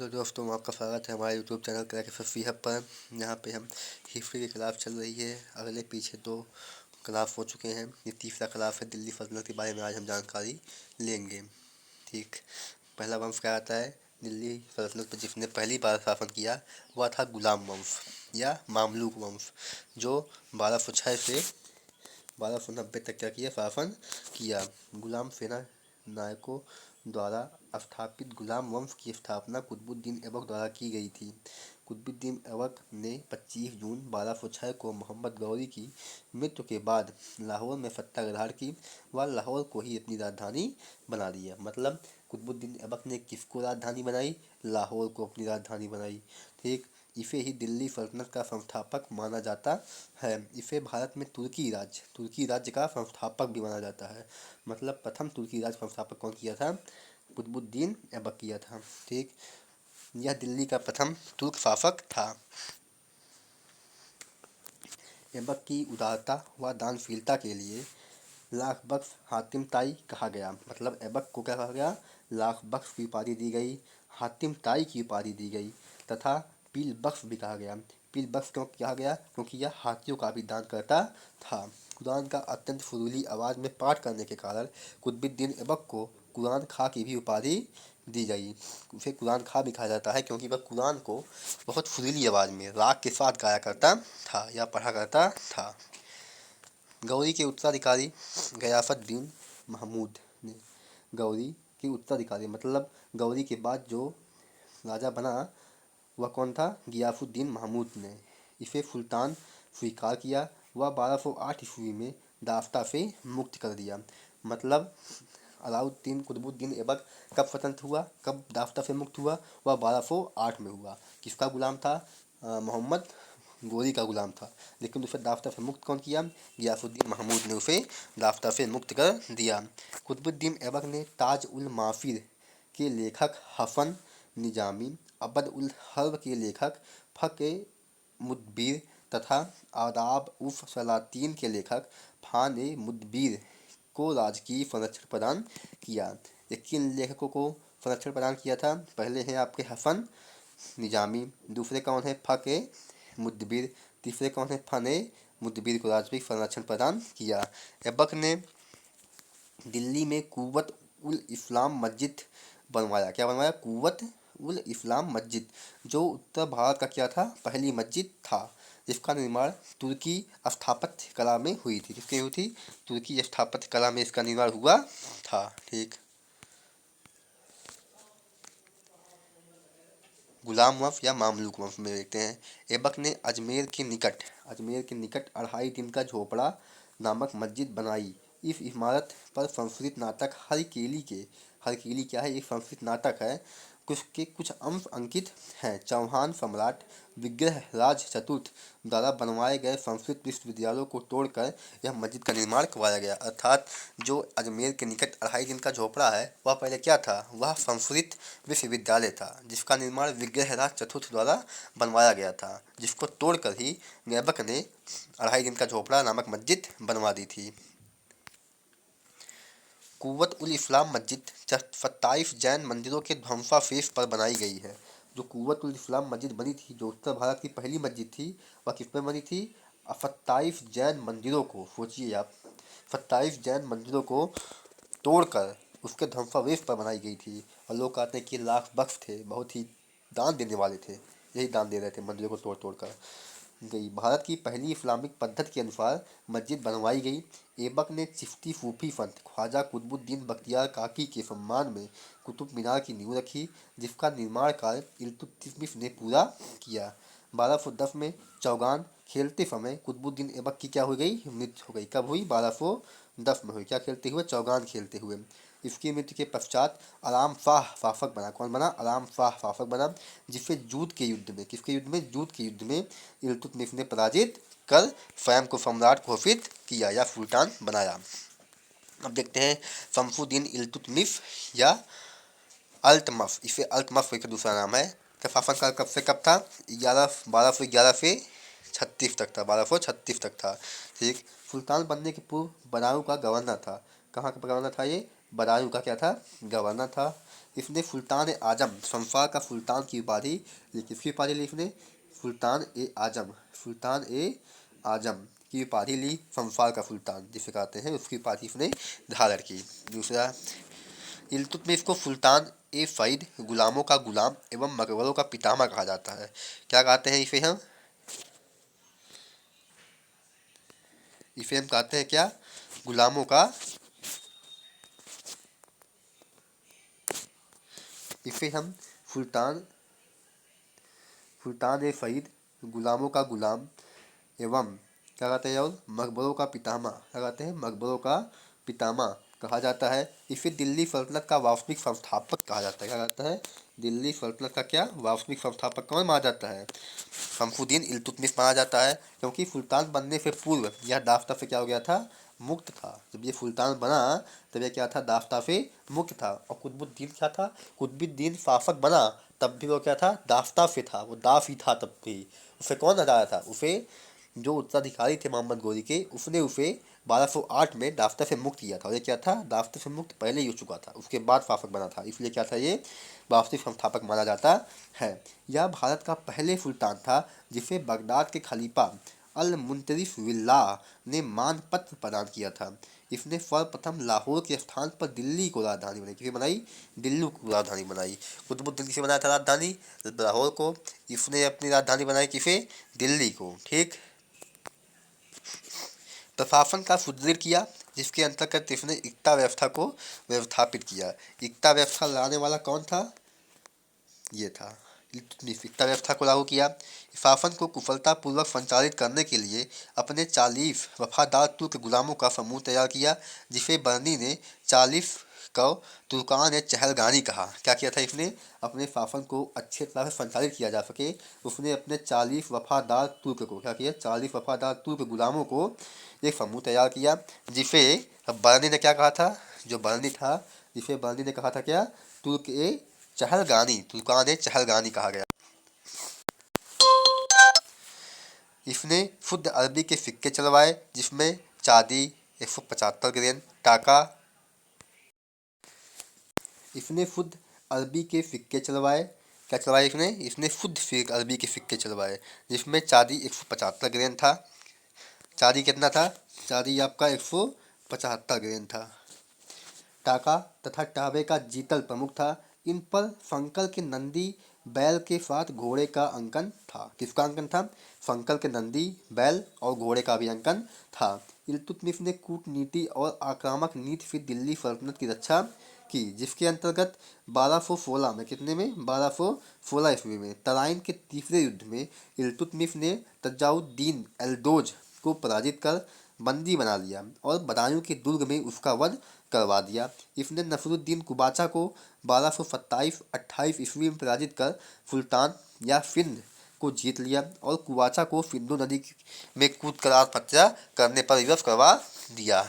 Hello दोस्तों, आपका स्वागत है हमारे यूट्यूब चैनल क्रैक एफएफवी हब पर। यहाँ पे हम हिस्ट्री के खिलाफ चल रही है। अगले पीछे दो खिलाफ हो चुके हैं, ये तीसरा खिलाफ है। दिल्ली सल्तनत के बारे में आज हम जानकारी लेंगे। ठीक, पहला वंश क्या आता है दिल्ली सल्तनत पर जिसने पहली बार शासन किया वह था गुलाम वंश या मामलूक वंश, जो 1206 से 1290 तक क्या किया, शासन किया। गुलाम सेना नायकों द्वारा स्थापित गुलाम वंश की स्थापना कुतुबुद्दीन ऐबक द्वारा की गई थी। कुतुबुद्दीन ऐबक ने 25 जून 1206 को मोहम्मद गौरी की मृत्यु के बाद लाहौर में सत्ता ग्रहण की व लाहौर को ही अपनी राजधानी बना दिया। मतलब कुतुबुद्दीन ऐबक ने किसको राजधानी बनाई? लाहौर को अपनी राजधानी बनाई। ठीक, इसे ही दिल्ली सल्तनत का संस्थापक माना जाता है। इसे भारत में तुर्की राज्य का संस्थापक भी माना जाता है। मतलब प्रथम तुर्की राज्य संस्थापक कौन किया था? कुतुबुद्दीन ऐबक किया था। ठीक, यह दिल्ली का प्रथम तुर्क शासक था। ऐबक की उदारता व दानशीलता के लिए लाख बख्श हातिम ताई कहा गया। मतलब ऐबक को क्या कहा गया? लाख बख्श की उपाधि दी गई, हातिम ताई की उपाधि दी गई तथा पील बख्श भी कहा गया। पील बख्श क्यों कहा गया? क्योंकि यह हाथियों का भी दान करता था। कुरान का अत्यंत सुरीली आवाज़ में पाठ करने के कारण कुतुबुद्दीन ऐबक को कुरान खां की भी उपाधि दी गई। उसे कुरान खां भी कहा जाता है क्योंकि वह कुरान को बहुत सुरीली आवाज़ में राग के साथ गाया करता था या पढ़ा करता था। गौरी के उत्तराधिकारी गयासुद्दीन महमूद ने गौरी के उत्तराधिकारी मतलब गौरी के बाद जो राजा बना वह कौन था? गियासुद्दीन महमूद ने इसे सुल्तान स्वीकार किया। वह 1208 ईस्वी में दाफ्ता से मुक्त कर दिया। मतलब अलाउद्दीन कुतुबुद्दीन ऐबक कब स्वतंत्र हुआ, कब दाफ्ता से मुक्त हुआ? वह 1208 में हुआ। किसका गुलाम था? मोहम्मद गोरी का गुलाम था, लेकिन उसे दाफ्ता से मुक्त कौन किया? गियासुद्दीन महमूद ने उसे दाफ्ता से मुक्त कर दिया। कुतुबुद्दीन ऐबक ने ताज उल माफिर के लेखक हसन निजामी, अबद उल हर्ब के लेखक फ़क़े मुदब्बिर तथा आदाब उफ़ सलातीन के लेखक फ़ान ए मुदब्बिर को राजकीय संरक्षण प्रदान किया। ये किन लेखकों को संरक्षण प्रदान किया था? पहले हैं आपके हसन निजामी, दूसरे कौन है? फ़क़े मुदब्बिर, तीसरे कौन है? फ़ान ए मुदब्बिर को राजकीय संरक्षण प्रदान किया। ऐबक ने दिल्ली में कुव्वत उल इस्लाम मस्जिद बनवाया। क्या बनवाया? कुव्वत उल इस्लाम मस्जिद, जो उत्तर भारत का क्या था? पहली मस्जिद था, जिसका निर्माण तुर्की स्थापत्य कला में हुई थी। किसकी हुई थी? तुर्की स्थापत्य कला में इसका निर्माण हुआ था। ठीक, गुलाम वंश या मामलूक वंश में देखते हैं। ऐबक ने अजमेर के निकट 2.5 दिन का झोपड़ा नामक मस्जिद बनाई। इस इमारत पर संस्कृत नाटक हरकीली क्या है? एक संस्कृत नाटक है, कुछ अंश अंकित हैं। चौहान सम्राट विग्रहराज चतुर्थ द्वारा बनवाए गए संस्कृत विश्वविद्यालयों को तोड़कर यह मस्जिद का निर्माण करवाया गया। अर्थात जो अजमेर के निकट 2.5 दिन का झोपड़ा है वह पहले क्या था? वह संस्कृत विश्वविद्यालय था, जिसका निर्माण विग्रहराज चतुर्थ द्वारा बनवाया गया था, जिसको तोड़कर ही ऐबक ने 2.5 दिन का झोपड़ा नामक मस्जिद बनवा दी थी। कुव्वत उल इस्लाम मस्जिद 27 जैन मंदिरों के ध्वंसावशेष पर बनाई गई है। जो कुव्वत उल इस्लाम मस्जिद बनी थी, जो उत्तर भारत की पहली मस्जिद थी, वह किस पर बनी थी? 27 जैन मंदिरों को, सोचिए आप, 27 जैन मंदिरों को तोड़कर उसके ध्वंसावशेष पर बनाई गई थी। और लोग कहते हैं कि लाख बख्श थे, बहुत ही दान देने वाले थे, यही दान दे रहे थे मंदिरों को तोड़ तोड़ कर गई। भारत की पहली इस्लामिक पद्धति के अनुसार मस्जिद बनवाई गई। ऐबक ने चिश्ती सूफी संत ख्वाजा कुतुबुद्दीन बख्तियार काकी के सम्मान में कुतुब मीनार की नींव रखी, जिसका निर्माण कार्य इल्तुतमिश ने पूरा किया। 1210 में चौगान खेलते समय कुतुबुद्दीन ऐबक की क्या हो गई? मृत्यु हो गई। कब हुई? 1210 में हुई। क्या खेलते हुए? चौगान खेलते हुए। इसकी मृत्यु के पश्चात आराम शाह शासक बना। कौन बना? आराम शाह शासक बना, जिससे जूत के युद्ध में, किसके युद्ध में? जूत के युद्ध में इल्तुतमिश ने पराजित कर स्वयं को सम्राट घोषित किया या सुल्तान बनाया। अब देखते हैं शमसुद्दीन इल्तुतमिश या अल्तमश, इसे अल्तमश का दूसरा नाम है। का शासनकाल कब से कब था? 1211 से 36 तक था। 1236 तक था। ठीक, सुल्तान बनने के पूर्व बदायूं का गवर्नर था। कहाँ का गवर्नर था ये? बदायूं का क्या था, गवर्नर था। इसने सुल्तान आजम संफार का सुल्तान की उपाधि ली। किसकी उपाधि ली इसने, सुल्तान ए आजम, सुल्तान ए आजम की उपाधि ली, संफार का सुल्तान जिसे कहते हैं, उसकी उपाधि इसने धारण की। दूसरा, इल्तुतमिश को सुल्तान ए फईद, गुलामों का गुलाम एवं मकबरों का पितामह कहा जाता है। क्या कहते हैं इसे हम, इसे हम कहते हैं क्या, गुलामों का, इसे हम सुल्तान, सुल्तान ए फईद, गुलामों का गुलाम एवं क्या कहते हैं, और मकबरों का पितामह, क्या कहते हैं, मकबरों का पितामह कहा जाता है। इसे दिल्ली सल्तनत का वास्तविक संस्थापक कहा जाता है। क्या कहता है, दिल्ली सल्तनत का क्या, वास्तविक संस्थापक कौन माना जाता है, शमसुद्दीन इल्तुतमिश माना जाता है। क्योंकि सुल्तान बनने से पूर्व यह दाफ्ता से क्या हो गया था, मुक्त था। जब ये सुल्तान बना तब यह क्या था, दाफ्ता से मुक्त था। और कुतुबुद्दीन क्या था, कुतुबुद्दीन शासक बना तब भी वो क्या था, दाफ्ता से था, वो दाफ ही था तब भी। उसे कौन हटाया था, उसे जो उत्तराधिकारी थे मोहम्मद गोरी के, उसने उसे 1208 में दाफ्ता से मुक्त किया था। और ये क्या था, दाफ्ता से मुक्त पहले ही हो चुका था, उसके बाद शासक बना था, इसलिए क्या था, ये वास्तविक संस्थापक माना जाता है। यह भारत का पहले सुल्तान था जिसे बगदाद के खलीफा अल मुंतरिफ बिल्लाह ने मानपत्र प्रदान किया था। इसने सर्वप्रथम लाहौर के स्थान पर दिल्ली को राजधानी बनाई। किसे बनाई, दिल्ली को राजधानी बनाई। कुतुबुद्दीन किसे बनाया था राजधानी, लाहौर को। इसने अपनी राजधानी बनाई किसे, दिल्ली को। ठीक। प्रशासन का सुदृढ़ किया, जिसके अंतर्गत इसने इक्ता व्यवस्था को व्यवस्थापित किया। इक्ता व्यवस्था लाने वाला कौन था, ये था इल्तुतमिश। इक्ता व्यवस्था को लागू किया। शासन को कुशलतापूर्वक संचालित करने के लिए अपने 40 वफादार तुर्क गुलामों का समूह तैयार किया, जिसे बर्नी ने 40 को तुर्कान ए चहलगानी कहा। क्या किया था इसने, अपने शासन को अच्छे तरह से संचालित किया जा सके, उसने अपने 40 वफादार तुर्क को क्या किया, 40 वफादार तुर्क गुलामों को एक समूह तैयार किया, जिसे बर्नी ने क्या कहा था, जो बर्नी था, जिसे बर्नी ने कहा था क्या, तुर्क ए चहलगानी, तुर्कान ए चहलगानी कहा गया। इसने शुद्ध अरबी के सिक्के चलवाए, जिसमें चांदी 175 ग्रेन, टाका। इसने शुद्ध अरबी के सिक्के चलवाए, क्या चलवाए इसने, इसने शुद्ध अरबी के सिक्के चलवाए, जिसमें चांदी 175 ग्रेन था। चांदी कितना था, चांदी आपका 175 ग्रेन था। टाका तथा टाबे का जीतल प्रमुख था। इन पर संकल के नंदी बैल के साथ घोड़े का अंकन था। किसका अंकन था, संकल के नंदी बैल और घोड़े का भी अंकन था। इल्तुतमिश ने कूटनीति और आक्रामक नीति से दिल्ली सल्तनत की रक्षा की, जिसके अंतर्गत 1216 में, कितने में, 1216 ईस्वी में तराइन के तीसरे युद्ध में इल्तुतमिश ने तजाउद्दीन एल्दोज को पराजित कर बंदी बना लिया और बदायूं के दुर्ग में उसका वध करवा दिया। इसने नसरुद्दीन कुबाचा को 1227-28 ईस्वी में पराजित कर सुल्तान या सिंध को जीत लिया और कुबाचा को सिंधु नदी में कूद कर आत्महत्या करने पर विवश करवा दिया।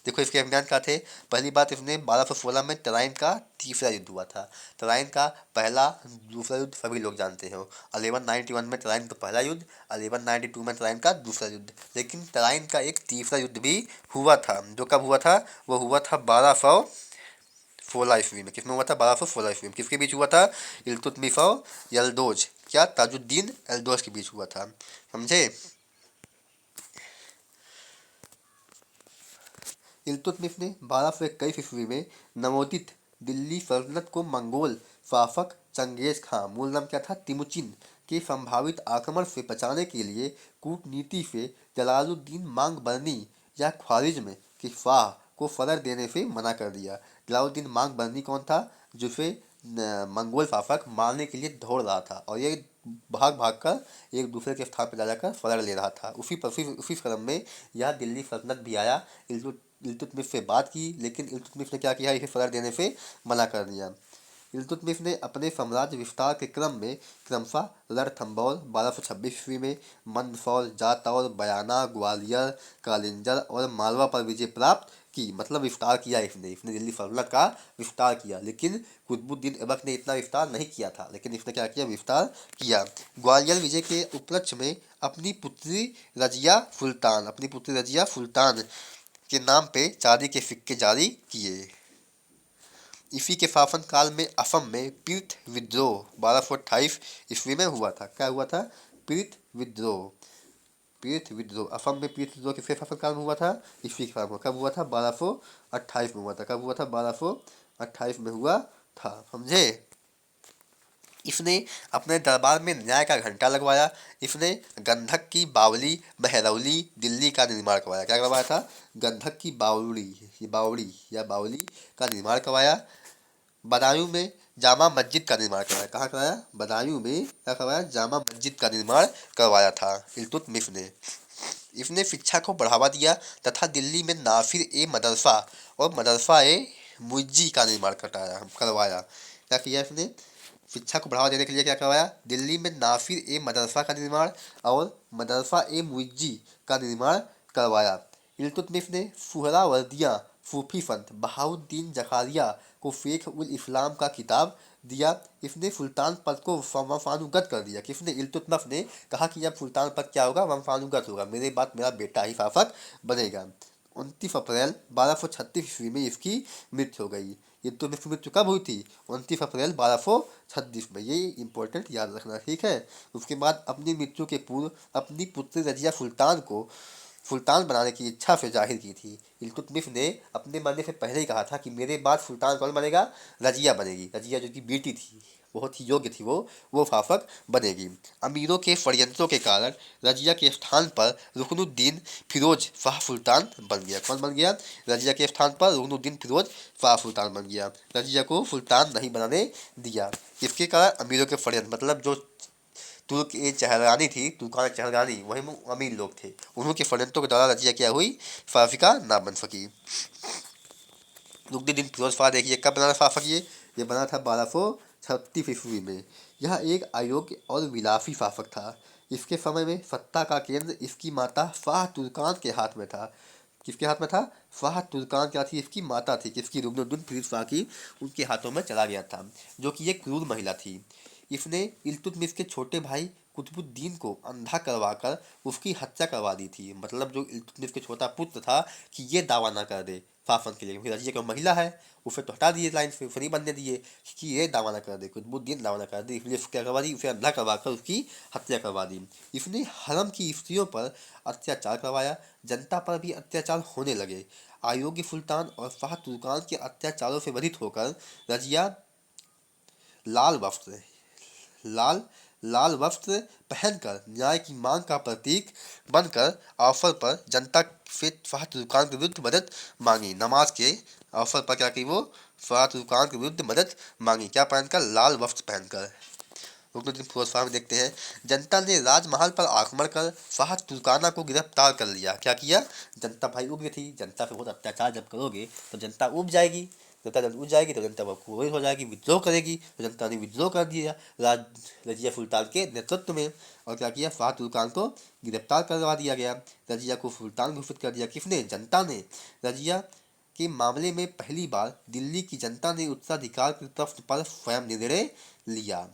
देखो इसके अभियान क्या थे। पहली बात, इसने 1216 में तराइन का तीसरा युद्ध हुआ था। तराइन का पहला दूसरा युद्ध सभी लोग जानते हो। 1191 में तराइन का पहला युद्ध, 1192 में तराइन का दूसरा युद्ध। लेकिन तराइन का एक तीसरा युद्ध भी हुआ था, जो कब हुआ था, वो हुआ था 1216 ईस्वी में। किसमें हुआ था, 1216 ईस्वी में। किसके बीच हुआ था, इल्तुतमिश और यल्दोज, क्या, ताजुद्दीन एल्दोज के बीच हुआ था। समझे। इल्तुतमिश ने 1221 ईस्वी में नवोदित दिल्ली सल्तनत को मंगोल शासक चंगेज खां, मूल नाम क्या था, तिमुचिन, के संभावित आक्रमण से बचाने के लिए कूटनीति से जलालुद्दीन मांगबरनी या ख्वारिज्म के शाह को फर्र देने से मना कर दिया। जलालुद्दीन मांगबरनी कौन था, जिसे मंगोल शासक मारने के लिए दौड़ रहा था और ये भाग भाग कर एक दूसरे के स्थान पर जा जाकर फर्र ले रहा था। उसी क्रम में यह दिल्ली सल्तनत भी आया। इल्तुतमिश से बात की, लेकिन इल्तुतमिश ने क्या किया, इसे फर्र देने से मना कर दिया। इल्तुतमिश ने अपने साम्राज्य विस्तार के क्रम में क्रमशः रणथंभौर 1226 ईस्वी में, मंदसौर, जातौर, बयाना, ग्वालियर, कालिंजर और मालवा पर विजय प्राप्त की। मतलब विस्तार किया इसने, दिल्ली सल्तनत का विस्तार किया। लेकिन कुतुबुद्दीन ऐबक ने इतना विस्तार नहीं किया था, लेकिन इसने क्या किया, विस्तार किया। ग्वालियर विजय के उपलक्ष्य में अपनी पुत्री रजिया सुल्तान के नाम पे चांदी के सिक्के जारी किए। इसी के शासन काल में असम में पीत विद्रोह 1228 ईस्वी में हुआ था। क्या हुआ था? पीत विद्रोह। पीत विद्रोह, असम में पीत विद्रोह किसके शासन काल में हुआ था? ईस्वी के काल में। कब हुआ था? 1228 में हुआ था। कब हुआ था? 1228 में हुआ था। समझे? इसने अपने दरबार में न्याय का घंटा लगवाया। इसने गंधक की बावली महरौली दिल्ली का निर्माण करवाया। क्या करवाया था? गंधक की बावली, ये बावड़ी या बावली का निर्माण करवाया। बदायूं में जामा मस्जिद का निर्माण करवाया। कहाँ करवाया? बदायूं में क्या करवाया? जामा मस्जिद का निर्माण करवाया था इल्तुतमिश ने। इसने शिक्षा को बढ़ावा दिया तथा दिल्ली में नासिर ए मदरसा और मदरसा ए मुइज्जी का निर्माण करवाया। क्या किया इसने? शिक्षा को बढ़ावा देने के लिए क्या करवाया? दिल्ली में नासिर ए मदरसा का निर्माण और मदरसा ए मुइज्जी का निर्माण करवाया। इल्तुतमिश ने सुहरावर्दियाँ सूफी संत बहाउद्दीन जकारिया को शेख उल इस्लाम का खिताब दिया। इसने सुल्तान पद को वंशानुगत कर दिया। किसने? इल्तुतमिश ने कहा कि अब सुल्तान पद क्या होगा? वंशानुगत होगा, मेरे बाद मेरा बेटा ही शासक बनेगा। 29 अप्रैल 1236 ईस्वी में इसकी मृत्यु हो गई। इल्तुतमिश की मृत्यु कब हुई थी? 29 अप्रैल 1236 में। ये इंपॉर्टेंट याद रखना, ठीक है। उसके बाद अपनी मृत्यु के पूर्व अपनी पुत्री रजिया सुल्तान को सुल्तान बनाने की इच्छा से जाहिर की थी। इल्तुतमिश ने अपने मरने से पहले ही कहा था कि मेरे बाद सुल्तान कौन बनेगा? रजिया बनेगी। रजिया जो कि बेटी थी, बहुत ही योग्य थी, वो शासक बनेगी। अमीरों के षड्यंत्रों के कारण रजिया के स्थान पर रुकनुद्दीन फिरोज शाह सुल्तान बन गया। कौन बन गया? रजिया के स्थान पर रुकनुद्दीन फिरोज शाह सुल्तान बन गया। रजिया को सुल्तान नहीं बनाने दिया। इसके कारण अमीरों के षड्यंत्र, मतलब जो तुर्क ये चहलगानी थी, तुर्कान चहलगानी, वही अमीर लोग थे, उन्होंने के षड्यंत्रों के द्वारा रजिया क्या हुई? फाफिका ना बन सकी। रुकनुद्दीन फिरोज शाह देखिए कब बना शासक? ये बना था 1236 ईस्वी में। यह एक अयोग्य और विलासी शासक था। इसके समय में सत्ता का केंद्र इसकी माता शाह तुर्कान के हाथ में था। किसके हाथ में था? शाह तुर्कान क्या थी? इसकी माता थी। किसकी? रुकनुद्दीन फिरोज शाह की। उनके हाथों में चला गया था, जो कि एक क्रूर महिला थी। इसने इल्तुतमिश के छोटे भाई कुतुबुद्दीन को अंधा करवाकर उसकी हत्या करवा दी थी। मतलब जो इल्तुतमिश के छोटा पुत्र था कि ये दावा ना कर दे शासन के लिए, क्योंकि रजिया की महिला है, उसे तो हटा दिए लाइन से, उसे नहीं बनने दिए कि ये दावा ना कर दे, कुतुबुद्दीन दावा ना कर दे, इसलिए क्या करवा दी? उसे अंधा करवाकर उसकी हत्या करवा दी। इसने हरम की स्त्रियों पर अत्याचार करवाया। जनता पर भी अत्याचार होने लगे। अयोग्य सुल्तान और शाह तुर्कान के अत्याचारों से वधित होकर रजिया लाल वस्त्र लाल लाल वस्त्र पहनकर न्याय की मांग का प्रतीक बनकर अवसर पर जनता से शाह तुर्कान के विरुद्ध मदद मांगी। नमाज के अवसर पर क्या की? वो शाह तुर्कान के विरुद्ध मदद मांगी। क्या पहनकर? लाल वस्त्र पहनकर। रुकनुद्दीन फिरोज शाह में देखते हैं, जनता ने राजमहल पर आक्रमण कर शाह तुर्काना को गिरफ्तार कर लिया। क्या किया? जनता भाई उग्र थी, जनता पे बहुत अत्याचार जब करोगे तो जनता उब जाएगी, जनता जब उब जाएगी तो जनता क्रोधित हो जाएगी, विद्रोह करेगी। तो जनता ने विद्रोह कर दिया रजिया सुल्तान के नेतृत्व में। और क्या किया? शाह तुर्कान को गिरफ्तार करवा दिया गया। रजिया को सुल्तान घोषित कर दिया। किसने? जनता ने। रजिया के मामले में पहली बार दिल्ली की जनता ने उत्तराधिकार के प्रश्न पर स्वयं निर्णय लिया।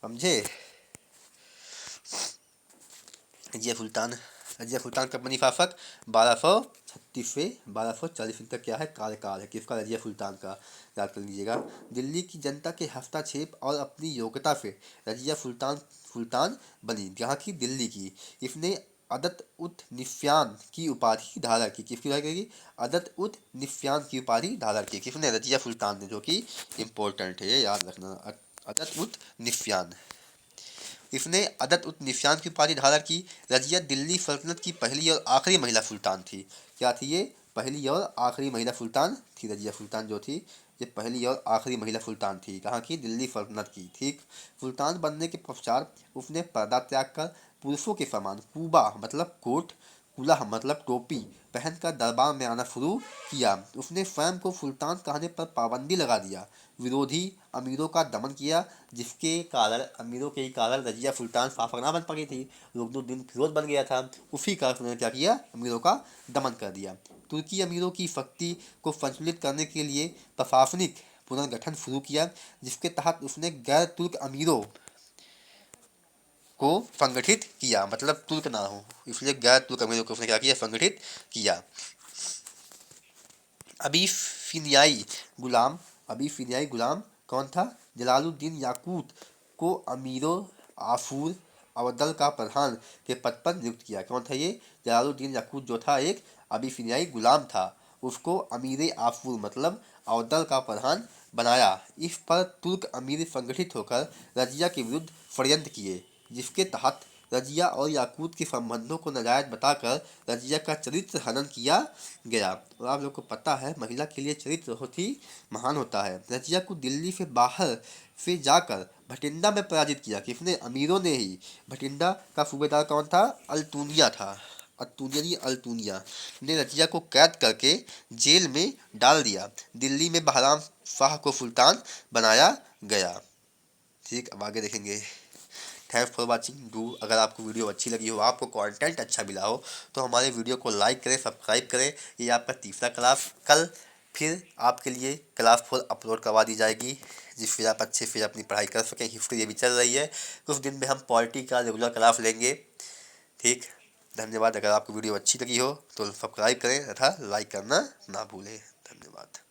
समझे? रजिया सुल्तान कब बनी शासक? 1236 से 1240 तक क्या है? कार्यकाल है किसका? रजिया सुल्तान का। याद कर लीजिएगा। दिल्ली की जनता के हस्तक्षेप और अपनी योग्यता से रजिया सुल्तान बनी, जहाँ की? दिल्ली की। इसने अदत उत निफ्यान की उपाधि धारण की। किसकी धारण की? अदत उत निफ्यान की उपाधि धारण की। किसने? रजिया सुल्तान ने, जो कि इम्पोर्टेंट है, ये याद रखना। अदत उत निफ्यान। इसने अदत उत निफ्यान की उपाधि धारण की। रजिया दिल्ली सल्तनत की पहली और आखिरी महिला सुल्तान थी। क्या थी ये? पहली और आखिरी महिला सुल्तान थी। रजिया सुल्तान जो थी, ये पहली और आखिरी महिला सुल्तान थी। कहाँ की? दिल्ली सल्तनत की। ठीक। सुल्तान बनने के पश्चात उसने पर्दा त्याग कर पुरुषों के समान कुबा मतलब कोट, कुलाह मतलब टोपी पहनकर दरबार में आना शुरू किया। उसने स्वयं को सुल्तान कहने पर पाबंदी लगा दिया। विरोधी अमीरों का दमन किया, जिसके कारण अमीरों के कारण रजिया सुल्तान शासक ना बन पाई थी, रुकनुद्दीन फिरोज बन गया था। उसी कारण उन्होंने क्या किया? अमीरों का दमन कर दिया। तुर्की अमीरों की शक्ति को संतुलित करने के लिए प्रशासनिक पुनर्गठन शुरू किया, जिसके तहत उसने गैर तुर्क अमीरों को संगठित किया, मतलब तुर्क ना हो, इसलिए गैर तुर्क अमीरों को उसने क्या किया? संगठित किया। अबीसिनियाई गुलाम अबीसिनियाई गुलाम कौन था? जलालुद्दीन याकूत को अमीरो आफूर अवदल का प्रधान के पद पर नियुक्त किया। कौन था ये? जलालुद्दीन याकूत जो था एक अबीसिनियाई गुलाम था, उसको अमीर आफूर मतलब अवदल का प्रधान बनाया। इस पर तुर्क अमीर संगठित होकर रजिया के विरुद्ध षड्यंत्र किए, जिसके तहत रजिया और याकूत के संबंधों को नाजायज बताकर रजिया का चरित्र हनन किया गया। और आप लोग को पता है महिला के लिए चरित्र बहुत ही महान होता है। रजिया को दिल्ली से बाहर से जाकर भटिंडा में पराजित किया। किसने? अमीरों ने ही। भटिंडा का सूबेदार कौन था? अल्तूनिया था। अल्तूनिया ने रजिया को कैद करके जेल में डाल दिया। दिल्ली में बहराम शाह को सुल्तान बनाया गया। ठीक, अब आगे देखेंगे। Thanks for watching. डू, अगर आपको वीडियो अच्छी लगी हो, आपको कंटेंट अच्छा मिला हो, तो हमारे वीडियो को लाइक करें, सब्सक्राइब करें। ये आपका तीसरा क्लास, कल फिर आपके लिए क्लास 4 अपलोड करवा दी जाएगी, जिससे आप अच्छे से अपनी पढ़ाई कर सकें। हिस्ट्री ये भी चल रही है, कुछ दिन में हम पॉलिटी का रेगुलर क्लास लेंगे। ठीक, धन्यवाद। अगर आपको वीडियो अच्छी लगी हो तो सब्सक्राइब करें तथा लाइक करना ना भूलें। धन्यवाद।